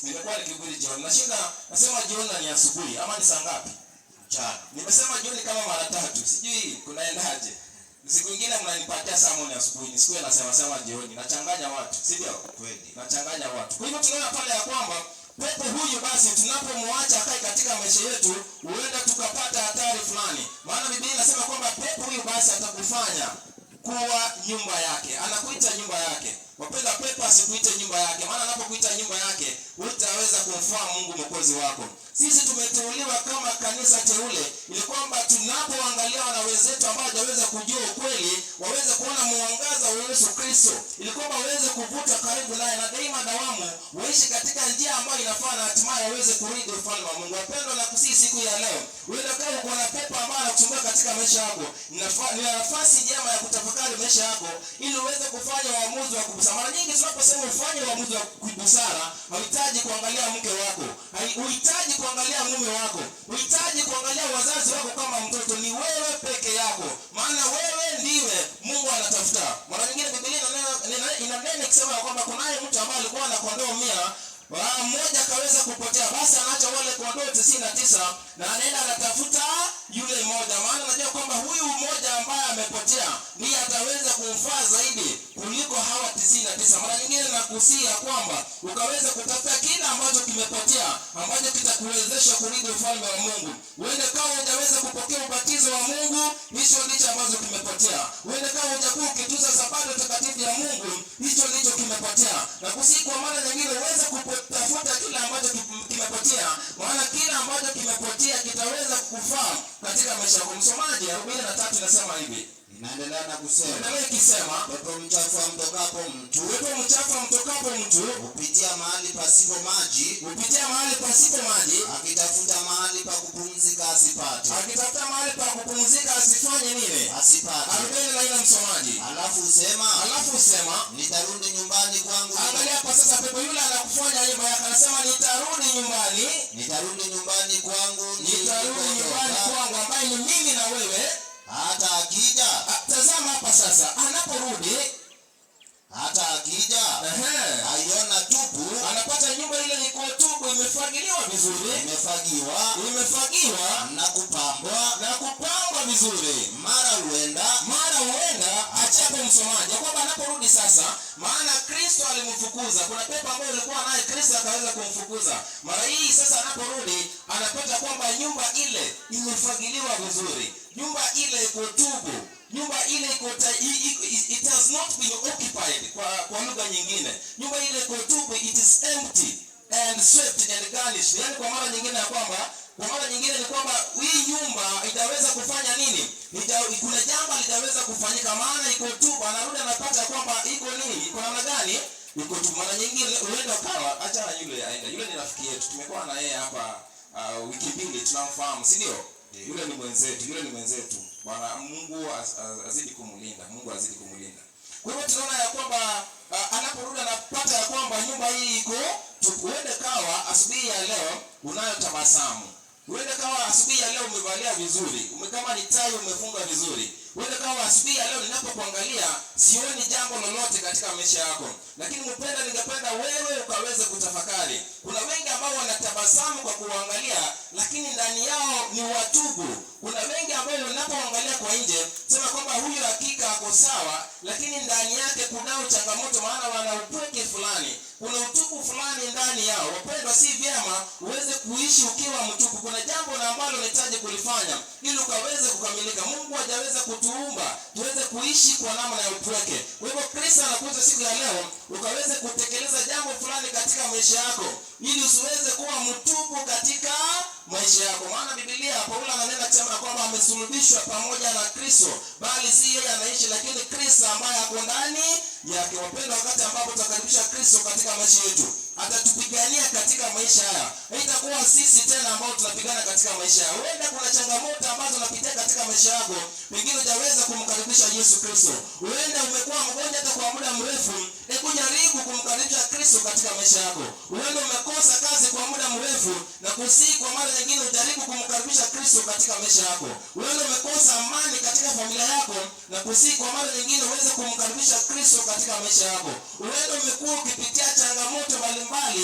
Nimekuwa nikihubiri jioni. Nasema jioni ni asubuhi ama ni saa ngapi? Mchana. Nimesema jioni kama mara 3. Sijui kunaendaje. Siku nyingine mnanipatia saa moja asubuhi, nisikuwe nasema jioni. Nachanganya watu, si ndio? Kweli. Nachanganya watu. Kwa hivyo tunaona pale ya kwamba pepo huyu basi tunapomwacha akae katika maisha yetu, huenda tukapata hatari fulani. Maana Biblia inasema kwamba pepo huyu basi atakufanya kuwa nyumba yake. Anakuita nyumba yake. Wapenda, pepo asikuite nyumba yake. Maana anapokuita nyumba yake, utaweza kumfaa Mungu Mwokozi wako. Sisi tumeteuliwa kama kanisa teule ili kwamba tunapoangalia na wenzetu ambao hawajaweza kujua ukweli, waweze kuona mwangaza wa Yesu Kristo, ili kwamba waweze kuvuta karibu naye na daima dawamu waishi katika njia ambayo inafaa na hatimaye waweze kurithi ufalme wa Mungu. Wapendwa, na kusii siku ya leo, wewe kama uko na pepo ambayo anakusumbua katika maisha yako, ni nafasi njema ya kutafakari maisha yako ili uweze kufanya uamuzi wa kubusara. Mara nyingi tunaposema ufanye uamuzi wa kubusara, hauhitaji kuangalia mke wako, hauhitaji kuangalia mume wako, hauhitaji kuangalia wazazi wako kama mtoto. Ni wewe peke yako, maana wewe ndiwe Mungu anatafuta. Mara nyingine Biblia inanena ikisema kwamba kunaye mtu ambaye alikuwa na kondoo 100, mmoja akaweza kupotea, basi anaacha wale kondoo 99 na anaenda anatafuta yule mmoja. Maana anajua kwamba huyu mmoja ambaye amepotea ndiye ataweza kumfaa zaidi kuliko hawa 99. Mara nyingine nakusia kwamba ukaweza kutafuta kile ambacho kimepotea, ambacho kitakuwezesha kurithi ufalme wa Mungu. Uende kama hujaweza kupokea ubatizo wa Mungu, hicho ndicho ambacho kimepotea. Uende kama hujakuwa ukituza sabato takatifu ya Mungu, hicho ndicho kimepotea. Na kusii kwa mara nyingine uweze kutafuta kile ambacho kimepotea, maana kile ambacho kimepotea kitaweza kukufaa katika maisha yako. Msomaji 43 inasema hivi. Inaendelea na kusema, ndio ikisema, pepo mchafu amtokapo mtu, pepo mchafu amtokapo mtu hupitia mahali pasipo maji, akitafuta mahali pa kupumzika asipate. Akitafuta mahali pa kupumzika asifanye nini? Asipate. Arudeni na ile msomaji. Alafu usema, nitarudi nyumbani kwangu. Angalia hapa sasa, pepo yule anakufanya nyumba yake, anasema nitarudi nyumbani kwangu, ambaye ni mimi na wewe. Hata akija, tazama hapa sasa, anaporudi, aiona tupu, anapata nyumba ile iko tupu, imefagiliwa vizuri, imefagiwa na kupambwa vizuri. Mara huenda achapo msomaji kwamba anaporudi sasa, maana Kristo alimfukuza. Kuna pepo ambayo ilikuwa naye Kristo akaweza kumfukuza. Mara hii sasa anaporudi, anapata kwamba nyumba ile imefagiliwa vizuri, nyumba ile iko tupu, nyumba ile it has not been occupied. Kwa lugha nyingine, nyumba ile iko tupu, it is empty and swept and garnished. Yani kwa mara nyingine ni kwamba hii nyumba itaweza kufanya nini? Kuna jambo litaweza kufanyika, maana iko tupu. Anarudi anapata kwamba iko nini? Iko namna gani? Iko tupu. Mara nyingine uenda kawa acha yule aenda. Yule ni rafiki yetu, tumekuwa na yeye hapa wiki mbili, tunamfahamu, si ndio? Yule ni mwenzetu. Bwana Mungu azidi kumlinda. Kwa hivyo tunaona ya kwamba anaporudi anapata ya kwamba nyumba hii iko tupu. Uende kawa asubuhi ya leo unayo tabasamu. Uende kawa asubuhi ya leo umevalia vizuri, kama ni tai umefunga vizuri. Uende kawa asubuhi ya leo ninapokuangalia sioni jambo lolote katika maisha yako. Lakini mpenda, ningependa wewe ukaweze kutafakari. Kuna wengi ambao wanatabasamu kwa kuangalia, lakini ndani yao ni watubu. Kuna wengi ambao unapoangalia kwa nje sema kwamba huyu hakika ako sawa, lakini ndani yake kunao changamoto, maana wana upweke fulani, kuna utupu fulani ndani yao. Wapendwa, si vyema uweze kuishi ukiwa mtupu. Kuna jambo ambalo unahitaji kulifanya ili ukaweze kukamilika. Mungu hajaweza kutuumba tuweze kuishi kwa namna ya upweke. Kwa hivyo Kristo anakuja siku ya leo ukaweze kutekeleza jambo fulani katika maisha yako ili usiweze kuwa mtupu katika maisha yako. Maana Biblia Paulo ananena kusema kwamba amesulubishwa pamoja na Kristo, bali si yeye anaishi, lakini Kristo ambaye ako ndani yake. Wapendwa, wakati ambapo tutakaribisha Kristo katika maisha yetu, atatupigania katika maisha haya. Haitakuwa sisi tena ambao tunapigana katika maisha haya. Huenda kuna changamoto ambazo unapitia katika maisha yako, pengine hujaweza kumkaribisha Yesu Kristo. Huenda umekuwa mgonjwa hata kwa muda mrefu, kujaribu kumkaribisha Kristo katika maisha yako. Huenda umekosa kazi kwa muda mrefu, na kusii kwa mara nyingine ujaribu kumkaribisha Kristo katika maisha yako. Huenda umekosa amani katika familia yako, na kusii kwa mara nyingine uweze kumkaribisha Kristo katika maisha yako. Huenda umekuwa ukipitia changamoto mbalimbali